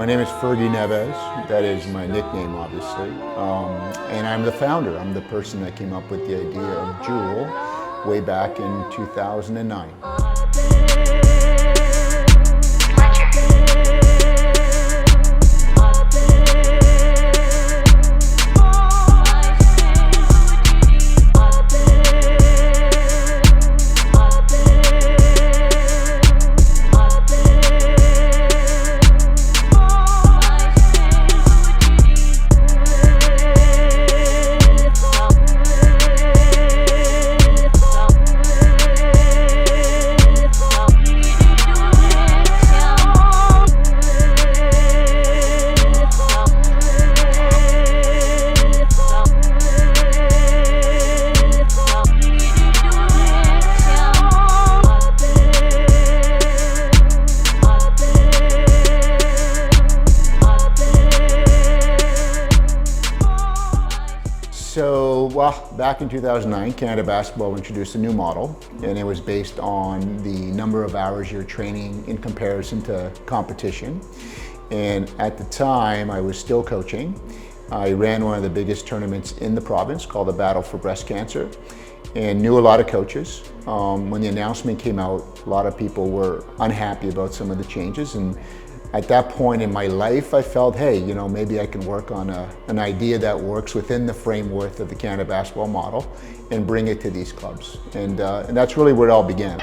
name is Fergie Neves. That is my nickname, obviously. And I'm the founder. I'm the person that came up with the idea of JUEL way back in 2009. Well, back in 2009, Canada Basketball introduced a new model, and it was based on the number of hours you're training in comparison to competition. And at the time, I was still coaching. I ran one of the biggest tournaments in the province called the Battle for Breast Cancer, and knew a lot of coaches. When the announcement came out, a lot of people were unhappy about some of the changes. And at that point in my life, I felt, hey, you know, maybe I can work on an idea that works within the framework of the Canada Basketball model and bring it to these clubs. And that's really where it all began.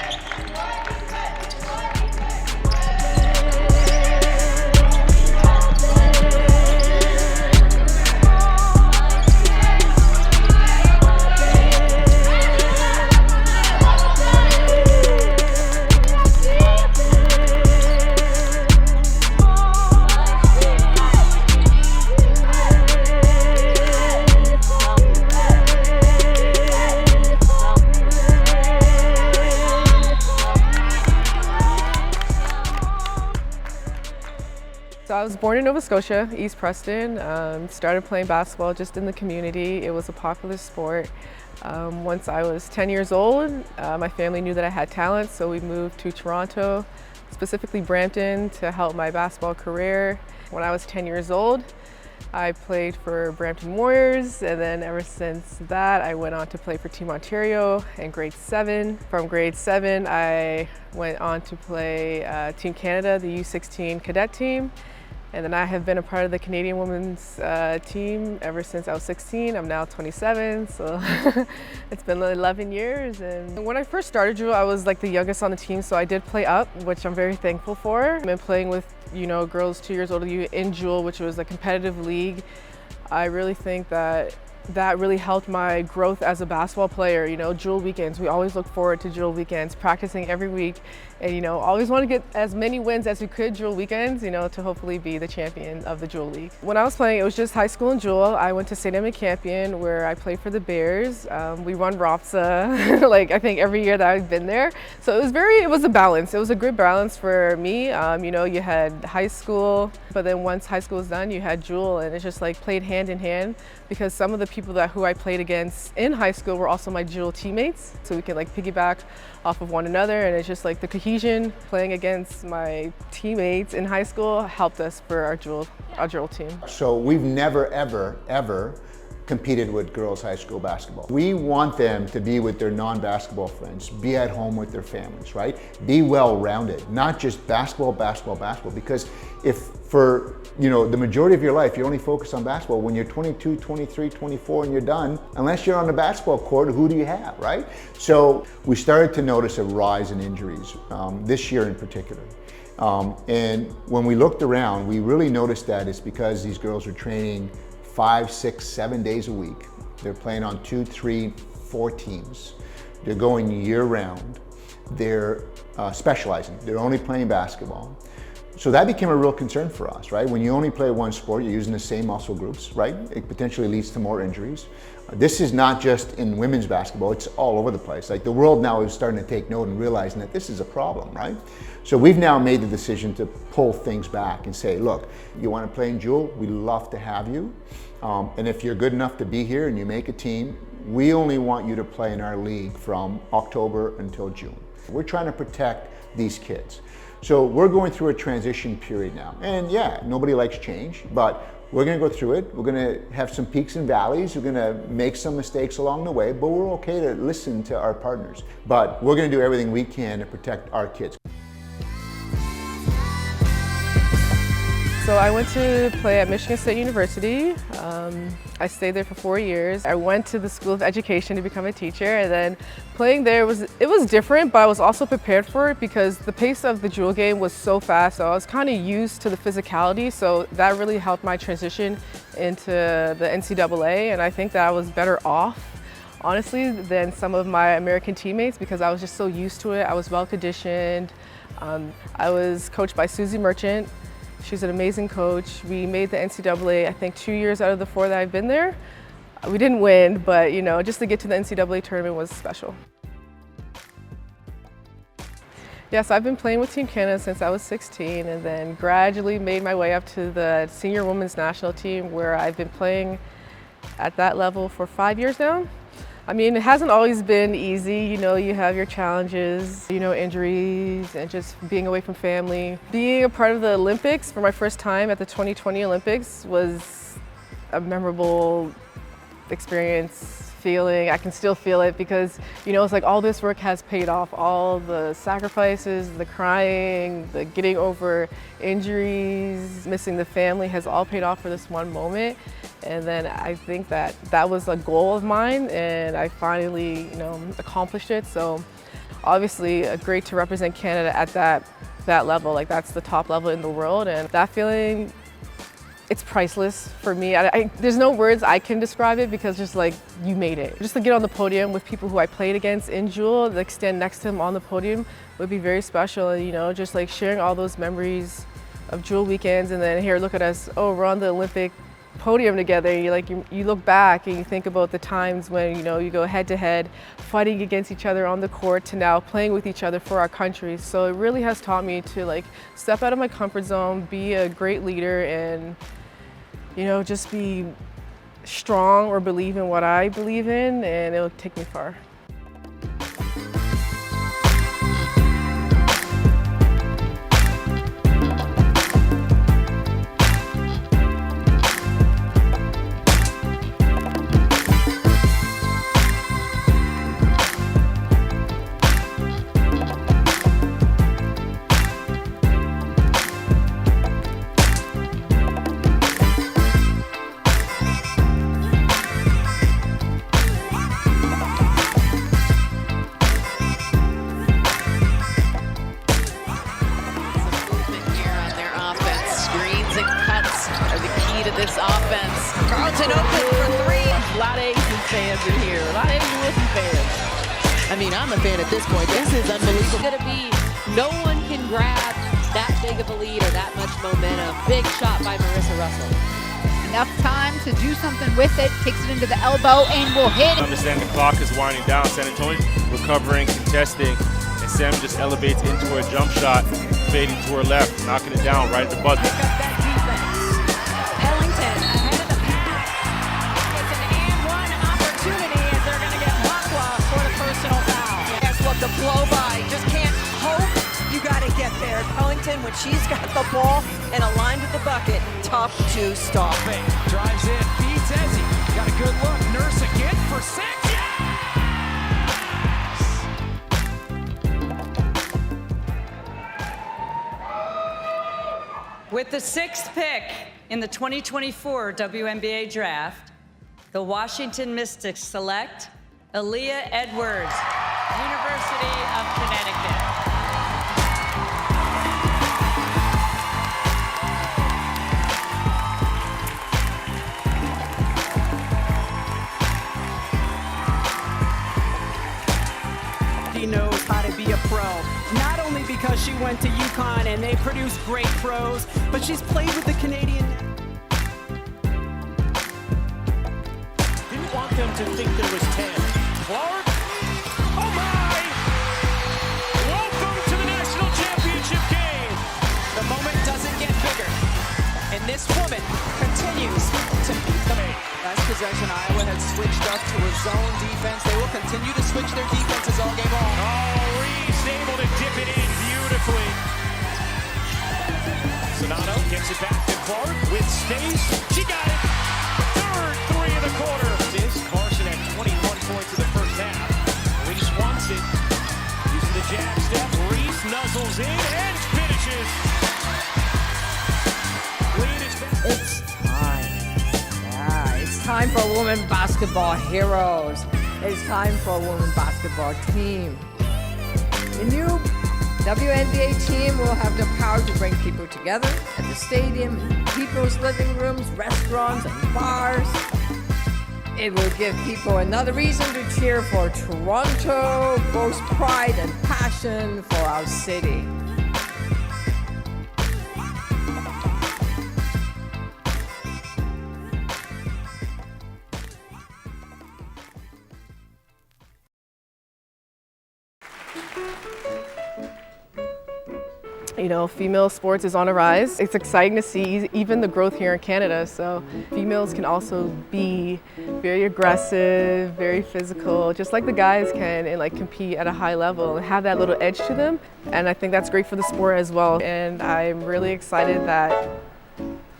So I was born in Nova Scotia, East Preston. Started playing basketball just in the community. It was a popular sport. Once I was 10 years old, my family knew that I had talent, so we moved to Toronto, specifically Brampton, to help my basketball career. When I was 10 years old, I played for Brampton Warriors, and then ever since that, I went on to play for Team Ontario in grade 7. From grade 7, I went on to play Team Canada, the U16 cadet team. And then I have been a part of the Canadian women's team ever since I was 16. I'm now 27, so it's been 11 years. And when I first started JUEL, I was like the youngest on the team, so I did play up, which I'm very thankful for. I've been playing with, you know, girls 2 years older than you in JUEL, which was a competitive league. I really think that really helped my growth as a basketball player. You know, JUEL weekends, we always look forward to JUEL weekends, practicing every week, and you know, always want to get as many wins as we could JUEL weekends, you know, to hopefully be the champion of the JUEL League. When I was playing, it was just high school in JUEL. I went to St. Emmy Campion, where I played for the Bears. We won ROPSA, like I think every year that I've been there. So it was a balance. It was a good balance for me. You know, you had high school, but then once high school was done, you had JUEL, and it just like played hand in hand, because some of the people who I played against in high school were also my JUEL teammates. So we could like piggyback off of one another, and it's just like the cohesion playing against my teammates in high school helped us for our JUEL team. So we've never, ever competed with girls high school basketball. We want them to be with their non-basketball friends, be at home with their families, right? Be well-rounded, not just basketball, because if for, you know, the majority of your life, you only focus on basketball, when you're 22, 23, 24, and you're done, unless you're on the basketball court, who do you have, right? So we started to notice a rise in injuries, this year in particular. And when we looked around, we really noticed that it's because these girls are training 5, 6, 7 days a week. They're playing on 2, 3, 4 teams. They're going year round. They're specializing. They're only playing basketball. So that became a real concern for us, right? When you only play one sport, you're using the same muscle groups, right? It potentially leads to more injuries. This is not just in women's basketball, it's all over the place. Like the world now is starting to take note and realizing that this is a problem, right? So we've now made the decision to pull things back and say, look, you want to play in JUEL? We'd love to have you. And if you're good enough to be here and you make a team, we only want you to play in our league from October until June. We're trying to protect these kids. So we're going through a transition period now. And yeah, nobody likes change, but we're gonna go through it. We're gonna have some peaks and valleys. We're gonna make some mistakes along the way, but we're okay to listen to our partners. But we're gonna do everything we can to protect our kids. So I went to play at Michigan State University. I stayed there for 4 years. I went to the School of Education to become a teacher, and then playing there it was different, but I was also prepared for it because the pace of the JUEL game was so fast, so I was kind of used to the physicality, so that really helped my transition into the NCAA, and I think that I was better off, honestly, than some of my American teammates because I was just so used to it. I was well conditioned. I was coached by Susie Merchant. She's an amazing coach. We made the NCAA, I think, 2 years out of the 4 that I've been there. We didn't win, but you know, just to get to the NCAA tournament was special. Yes, I've been playing with Team Canada since I was 16 and then gradually made my way up to the senior women's national team where I've been playing at that level for 5 years now. I mean, it hasn't always been easy, you know, you have your challenges, you know, injuries and just being away from family. Being a part of the Olympics for my first time at the 2020 Olympics was a memorable experience, feeling. I can still feel it because, you know, it's like all this work has paid off. All the sacrifices, the crying, the getting over injuries, missing the family has all paid off for this one moment. And then I think that was a goal of mine and I finally, you know, accomplished it. So obviously great to represent Canada at that level, like that's the top level in the world. And that feeling, it's priceless for me. There's no words I can describe it because just like you made it. Just to get on the podium with people who I played against in JUEL, like stand next to them on the podium would be very special. And you know, just like sharing all those memories of JUEL weekends and then here, look at us, oh, we're on the Olympic podium together. You look back and you think about the times when, you know, you go head to head, fighting against each other on the court to now playing with each other for our country. So it really has taught me to like step out of my comfort zone, be a great leader and, you know, just be strong or believe in what I believe in and it'll take me far. This offense. Carlton open for 3. A lot of Asian fans in here. A lot of Asian Wilson fans. I mean, I'm a fan at this point. This is unbelievable. It's going to be, no one can grab that big of a lead or that much momentum. Big shot by Marissa Russell. Enough time to do something with it. Takes it into the elbow and will hit. Understand the clock is winding down. San Antonio recovering, contesting, and Sam just elevates into a jump shot, fading to her left, knocking it down right at the buzzer. The blow by, just can't hope. You got to get there. Ellington, when she's got the ball and aligned with the bucket, tough to stop. Drives in, feeds Ezzy. Got a good look. Nurse again for 6. With the 6th pick in the 2024 WNBA draft, the Washington Mystics select Aaliyah Edwards, University of Connecticut. She knows how to be a pro. Not only because she went to UConn and they produce great pros, but she's played with the Canadian. Didn't want them to think there was 10. Clark. Oh my! Welcome to the national championship game. The moment doesn't get bigger. And this woman continues to beat the man. Last possession, Iowa has switched up to a zone defense. They will continue to switch their defenses all game long. Oh, Reeves able to dip it in. Beautiful. Gets it back to Clark with space. She got it. Third three of the quarter. Carson at 21 points in the first half. Reese wants it. Using the jab step. Reese nuzzles in and finishes. Lead is back. It's time. Yeah, it's time for women basketball heroes. It's time for a women basketball team. The new WNBA team will have the power to bring people together at the stadium, in people's living rooms, restaurants, and bars. It will give people another reason to cheer for Toronto, boast pride and passion for our city. You know, female sports is on a rise. It's exciting to see even the growth here in Canada. So females can also be very aggressive, very physical, just like the guys can, and like compete at a high level and have that little edge to them. And I think that's great for the sport as well. And I'm really excited that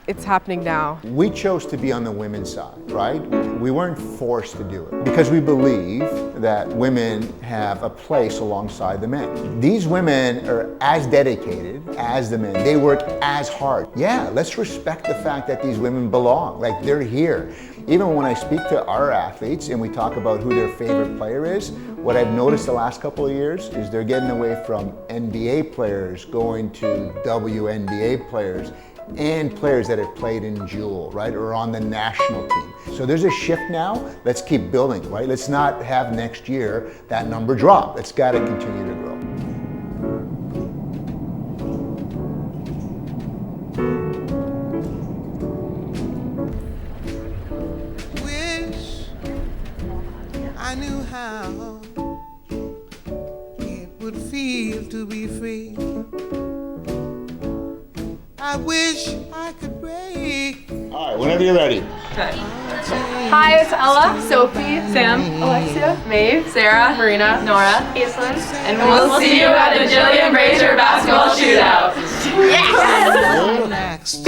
it's happening now. We chose to be on the women's side, right? We weren't forced to do it because we believe that women have a place alongside the men. These women are as dedicated as the men. They work as hard. Yeah, let's respect the fact that these women belong, like they're here. Even when I speak to our athletes and we talk about who their favorite player is, what I've noticed the last couple of years is they're getting away from NBA players, going to WNBA players, and players that have played in JUEL, right, or on the national team. So there's a shift now. Let's keep building, right? Let's not have next year that number drop. It's got to continue to grow. Wish I knew how it would feel to be free. I wish I could break. All right, whenever you're ready. Hi, it's Ella, Sophie, Sam, Alexia, Maeve, Sarah, Marina, Nora, Aislinn, and we'll see you at the Jillian Brazier Basketball Shootout. Next.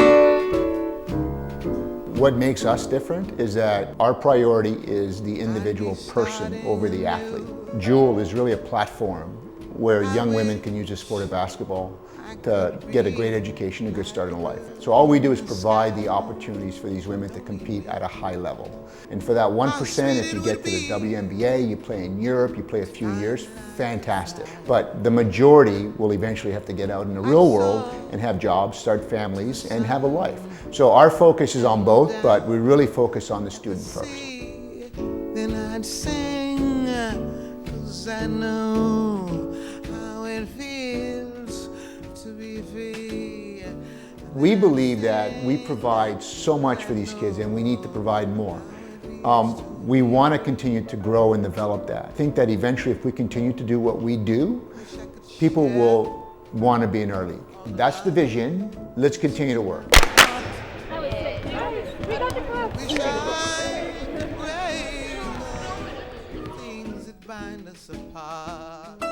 What makes us different is that our priority is the individual person over the athlete. JUEL is really a platform where young women can use the sport of basketball to get a great education, a good start in life. So all we do is provide the opportunities for these women to compete at a high level. And for that 1%, if you get to the WNBA, you play in Europe, you play a few years, fantastic. But the majority will eventually have to get out in the real world and have jobs, start families, and have a life. So our focus is on both, but we really focus on the student first. Then I'd sing, 'cause I know how it feels to be free. We believe that we provide so much for these kids and we need to provide more. We want to continue to grow and develop that. I think that eventually if we continue to do what we do, people will want to be in our league. That's the vision. Let's continue to work. Wish I could break things that bind us apart.